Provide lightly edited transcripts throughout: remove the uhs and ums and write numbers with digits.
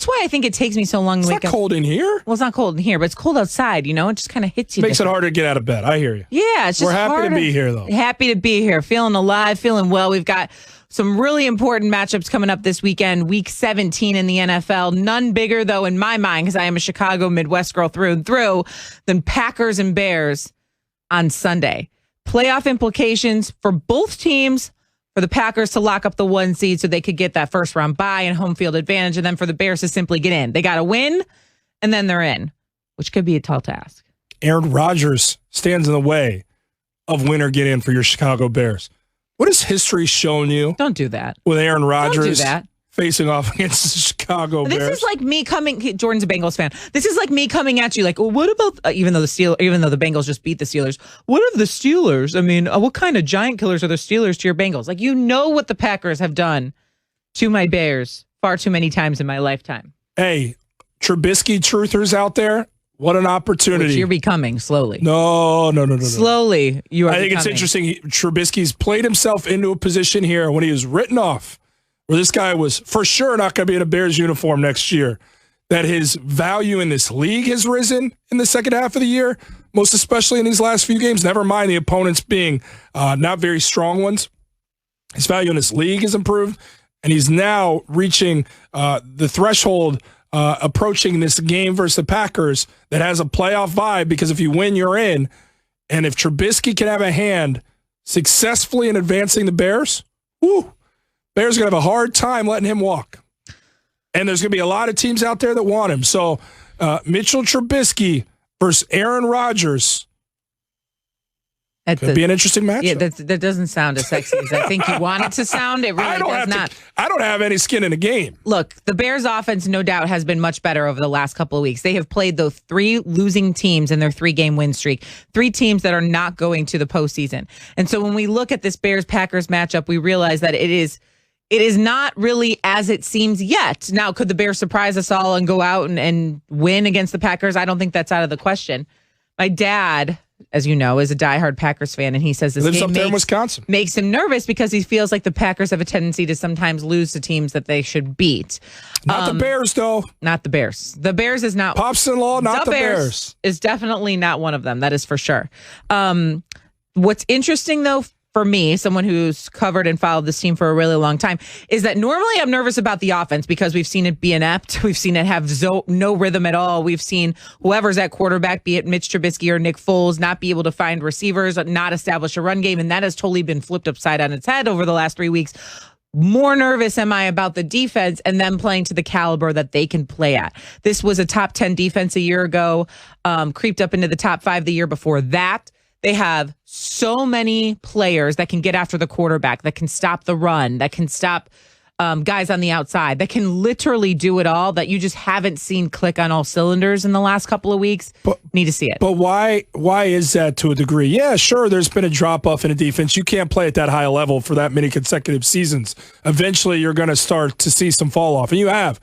That's why I think it takes me so long to wake up. It's not cold in here. Well, it's not cold in here, but it's cold outside. It just kind of hits you. Makes it harder to get out of bed. I hear you. Yeah, it's just We're happy to be here, though. Happy to be here. Feeling alive, feeling well. We've got some really important matchups coming up this weekend, Week 17 in the NFL. None bigger, though, in my mind, because I am a Chicago Midwest girl through and through, than Packers and Bears on Sunday. Playoff implications for both teams. For the Packers to lock up the 1 seed so they could get that first round bye and home field advantage, and then for the Bears to simply get in. They got to win, and then they're in, which could be a tall task. Aaron Rodgers stands in the way of win or get in for your Chicago Bears. What has history shown you? Don't do that. With Aaron Rodgers Don't do that. Facing off against the Chicago Bears. This is like me coming. Jordan's a Bengals fan. This is like me coming at you like, well, what about even though the Bengals just beat the Steelers? What of the Steelers? I mean, what kind of giant killers are the Steelers to your Bengals? Like, what the Packers have done to my Bears far too many times in my lifetime. Hey, Trubisky truthers out there, what an opportunity! Which you're becoming slowly. No. Slowly, you are. I think it's interesting. Trubisky's played himself into a position here when he was written off, where this guy was for sure not going to be in a Bears uniform next year, that his value in this league has risen in the second half of the year, most especially in these last few games, never mind the opponents being not very strong ones. His value in this league has improved, and he's now reaching the threshold, approaching this game versus the Packers that has a playoff vibe, because if you win, you're in. And if Trubisky can have a hand successfully in advancing the Bears, whoo, Bears are going to have a hard time letting him walk. And there's going to be a lot of teams out there that want him. So Mitchell Trubisky versus Aaron Rodgers could be an interesting matchup. Yeah, that doesn't sound as sexy as I think you want it to sound. It really does not. I don't have any skin in the game. Look, the Bears offense, no doubt, has been much better over the last couple of weeks. They have played those 3 losing teams in their 3-game win streak, 3 teams that are not going to the postseason. And so when we look at this Bears-Packers matchup, we realize that it is not really as it seems yet. Now, could the Bears surprise us all and go out and win against the Packers? I don't think that's out of the question. My dad, as you know, is a diehard Packers fan, and he says this lives up there in Wisconsin. Makes him nervous because he feels like the Packers have a tendency to sometimes lose to teams that they should beat. Not the Bears, though. Not the Bears. The Bears is not. Pops-in-law, not the Bears. Is definitely not one of them. That is for sure. What's interesting, though, for me, someone who's covered and followed this team for a really long time, is that normally I'm nervous about the offense because we've seen it be inept. We've seen it have no rhythm at all. We've seen whoever's at quarterback, be it Mitch Trubisky or Nick Foles, not be able to find receivers, not establish a run game, and that has totally been flipped upside on its head over the last 3 weeks. More nervous am I about the defense and them playing to the caliber that they can play at. This was a top 10 defense a year ago, creeped up into the top 5 the year before that. They have so many players that can get after the quarterback, that can stop the run, that can stop guys on the outside, that can literally do it all, that you just haven't seen click on all cylinders in the last couple of weeks. Need to see it. But why is that to a degree? Yeah, sure, there's been a drop-off in a defense. You can't play at that high level for that many consecutive seasons. Eventually, you're going to start to see some fall-off, and you have.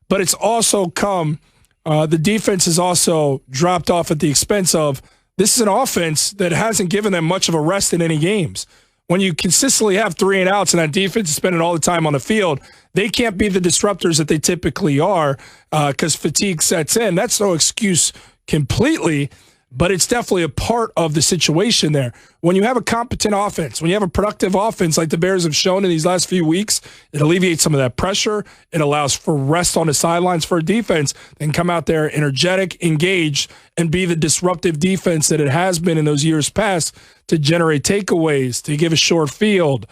But it's also come, the defense has also dropped off at the expense of, this is an offense that hasn't given them much of a rest in any games. When you consistently have 3 and outs and that defense is spending all the time on the field, they can't be the disruptors that they typically are because fatigue sets in. That's no excuse completely, but it's definitely a part of the situation there. When you have a competent offense, when you have a productive offense like the Bears have shown in these last few weeks, it alleviates some of that pressure. It allows for rest on the sidelines for a defense and come out there energetic, engaged, and be the disruptive defense that it has been in those years past to generate takeaways, to give a short field,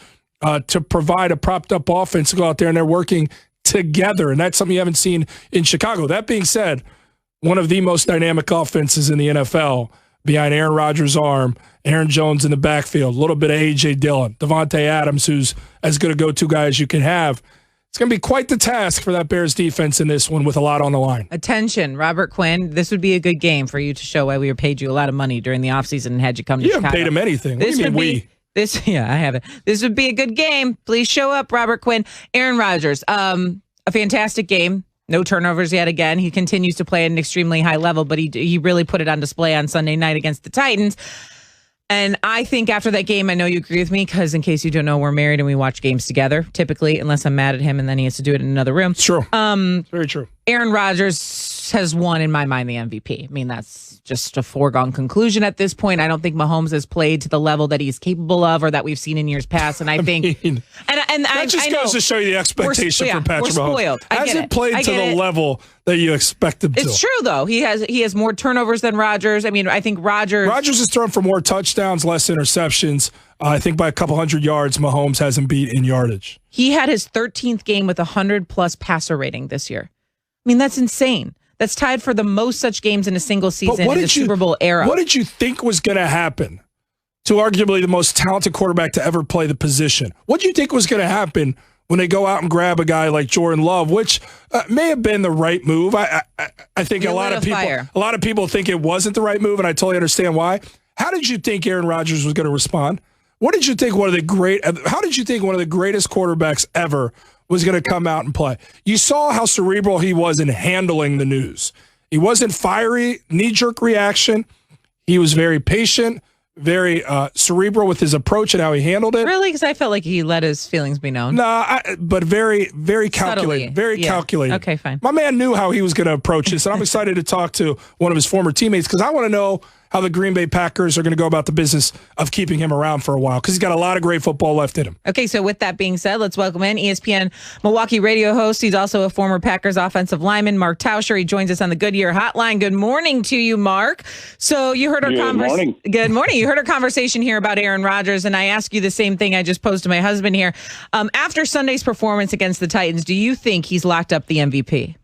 to provide a propped-up offense to go out there, and they're working together. And that's something you haven't seen in Chicago. That being said, one of the most dynamic offenses in the NFL behind Aaron Rodgers' arm, Aaron Jones in the backfield, a little bit of A.J. Dillon, Devontae Adams, who's as good a go-to guy as you can have. It's going to be quite the task for that Bears defense in this one with a lot on the line. Attention, Robert Quinn. This would be a good game for you to show why we paid you a lot of money during the offseason and had you come to Chicago. You haven't paid him anything. What do you mean we? Yeah, I haven't. This would be a good game. Please show up, Robert Quinn. Aaron Rodgers, a fantastic game. No turnovers yet again. He continues to play at an extremely high level, but he really put it on display on Sunday night against the Titans. And I think after that game, I know you agree with me because in case you don't know, we're married and we watch games together, typically, unless I'm mad at him and then he has to do it in another room. It's true. Very true. Aaron Rodgers has won, in my mind, the MVP. I mean, that's just a foregone conclusion at this point. I don't think Mahomes has played to the level that he's capable of or that we've seen in years past. And I think... that just goes to show you the expectation for Patrick Mahomes. Spoiled. Hasn't played to the level that you expect him to. It's true, though. He has more turnovers than Rodgers. I mean, I think Rodgers has thrown for more touchdowns, less interceptions. I think by a couple hundred yards, Mahomes hasn't beat in yardage. He had his 13th game with 100-plus passer rating this year. I mean, that's insane. That's tied for the most such games in a single season in the Super Bowl era. What did you think was going to happen to arguably the most talented quarterback to ever play the position? What do you think was going to happen when they go out and grab a guy like Jordan Love, which may have been the right move? I think a lot of people think it wasn't the right move, and I totally understand why. How did you think Aaron Rodgers was going to respond? How did you think one of the greatest quarterbacks ever was going to come out and play? You saw how cerebral he was in handling the news. He wasn't fiery, knee-jerk reaction. He was very patient, very cerebral with his approach and how he handled it. Really? Because I felt like he let his feelings be known. But very, very calculated. Very calculated. Okay, fine. My man knew how he was going to approach this, and I'm excited to talk to one of his former teammates because I want to know how the Green Bay Packers are going to go about the business of keeping him around for a while because he's got a lot of great football left in him. Okay, so with that being said, let's welcome in ESPN Milwaukee radio host. He's also a former Packers offensive lineman, Mark Tauscher. He joins us on the Goodyear Hotline. Good morning to you, Mark. So you heard our conversation. Good morning. You heard our conversation here about Aaron Rodgers, and I ask you the same thing I just posed to my husband here. After Sunday's performance against the Titans, do you think he's locked up the MVP?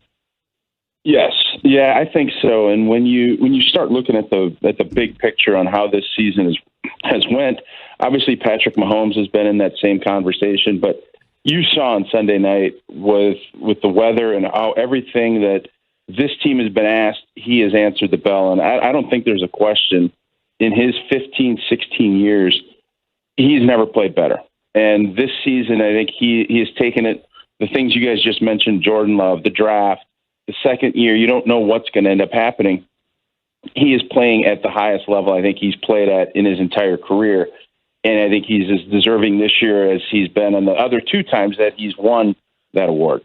Yes. Yeah, I think so. And when you start looking at the big picture on how this season has went, obviously Patrick Mahomes has been in that same conversation, but you saw on Sunday night with the weather and how everything that this team has been asked, he has answered the bell. And I don't think there's a question in his 15, 16 years, he's never played better. And this season, I think he has taken it, the things you guys just mentioned, Jordan Love, the draft, the second year, you don't know what's going to end up happening. He is playing at the highest level I think he's played at in his entire career. And I think he's as deserving this year as he's been on the other two times that he's won that award.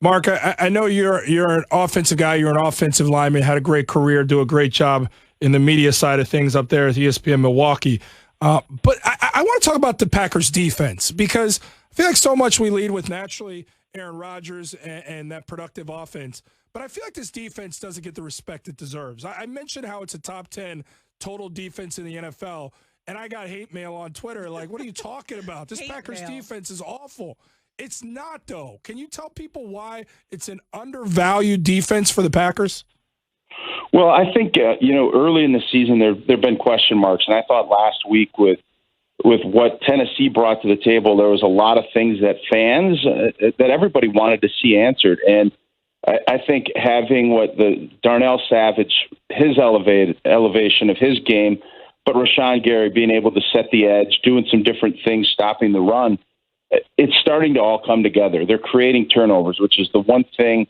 Mark, I know you're an offensive guy. You're an offensive lineman, had a great career, do a great job in the media side of things up there at ESPN Milwaukee. But I want to talk about the Packers defense because I feel like so much we lead with naturally Aaron Rodgers and that productive offense. But I feel like this defense doesn't get the respect it deserves. I mentioned how it's a top 10 total defense in the NFL, and I got hate mail on Twitter. Like, what are you talking about? This Packers defense is awful. It's not, though. Can you tell people why it's an undervalued defense for the Packers? Well, I think, early in the season there have been question marks, and I thought last week with what Tennessee brought to the table, there was a lot of things that fans, that everybody wanted to see answered. And I think having what the Darnell Savage, his elevation of his game, but Rashawn Gary being able to set the edge, doing some different things, stopping the run, it's starting to all come together. They're creating turnovers, which is the one thing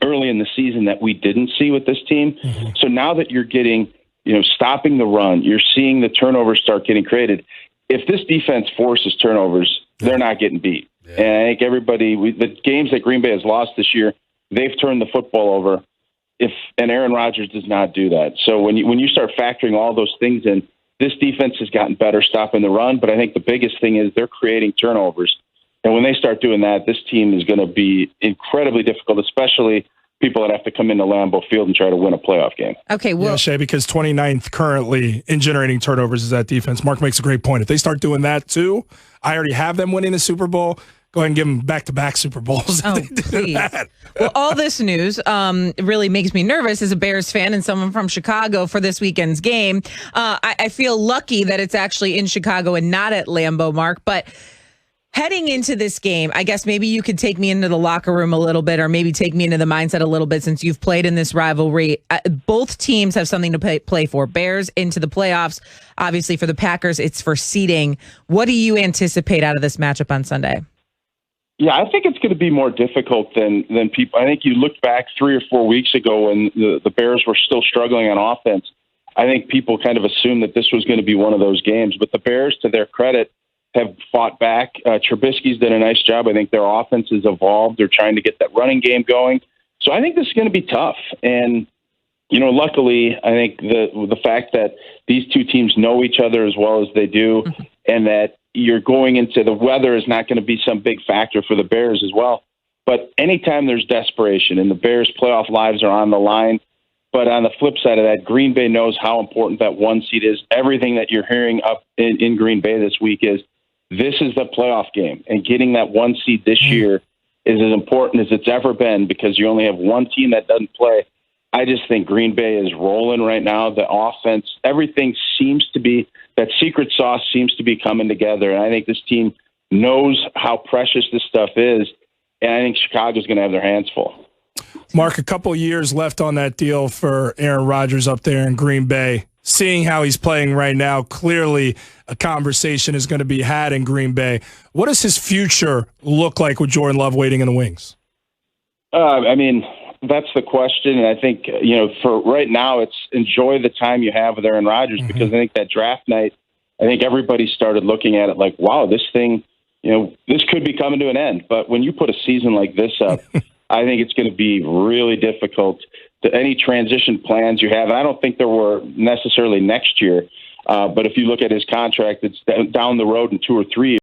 early in the season that we didn't see with this team. Mm-hmm. So now that you're getting, stopping the run, you're seeing the turnovers start getting created. If this defense forces turnovers, they're not getting beat. Yeah. And I think the games that Green Bay has lost this year, they've turned the football over. And Aaron Rodgers does not do that. So when you start factoring all those things in, this defense has gotten better stopping the run. But I think the biggest thing is they're creating turnovers. And when they start doing that, this team is going to be incredibly difficult, especially people that have to come into Lambeau Field and try to win a playoff game. Okay, well, yeah, Shay, because 29th currently in generating turnovers is that defense. Mark makes a great point. If they start doing that too, I already have them winning the Super Bowl. Go ahead and give them back-to-back Super Bowls. Oh, please. Well, all this news really makes me nervous as a Bears fan and someone from Chicago for this weekend's game. I feel lucky that it's actually in Chicago and not at Lambeau, Mark, but heading into this game, I guess maybe you could take me into the locker room a little bit or maybe take me into the mindset a little bit since you've played in this rivalry. Both teams have something to play for. Bears into the playoffs. Obviously, for the Packers, it's for seeding. What do you anticipate out of this matchup on Sunday? Yeah, I think it's going to be more difficult than people. I think you look back 3 or 4 weeks ago when the Bears were still struggling on offense. I think people kind of assumed that this was going to be one of those games. But the Bears, to their credit, have fought back. Trubisky's done a nice job. I think their offense has evolved. They're trying to get that running game going. So I think this is going to be tough. And, luckily, I think the fact that these two teams know each other as well as they do, and that you're going into the weather is not going to be some big factor for the Bears as well. But anytime there's desperation and the Bears' playoff lives are on the line, but on the flip side of that, Green Bay knows how important that one seed is. Everything that you're hearing up in Green Bay this week is this is the playoff game, and getting that one seed this year is as important as it's ever been because you only have one team that doesn't play. I just think Green Bay is rolling right now. The offense, everything seems to be, that secret sauce seems to be coming together. And I think this team knows how precious this stuff is. And I think Chicago's going to have their hands full. Mark, a couple of years left on that deal for Aaron Rodgers up there in Green Bay. Seeing how he's playing right now, clearly a conversation is going to be had in Green Bay. What does his future look like with Jordan Love waiting in the wings? That's the question. And I think, for right now, it's enjoy the time you have with Aaron Rodgers because I think that draft night, I think everybody started looking at it like, wow, this thing, this could be coming to an end. But when you put a season like this up, I think it's going to be really difficult to any transition plans you have. And I don't think there were necessarily next year. But if you look at his contract, it's down the road in 2 or 3 years.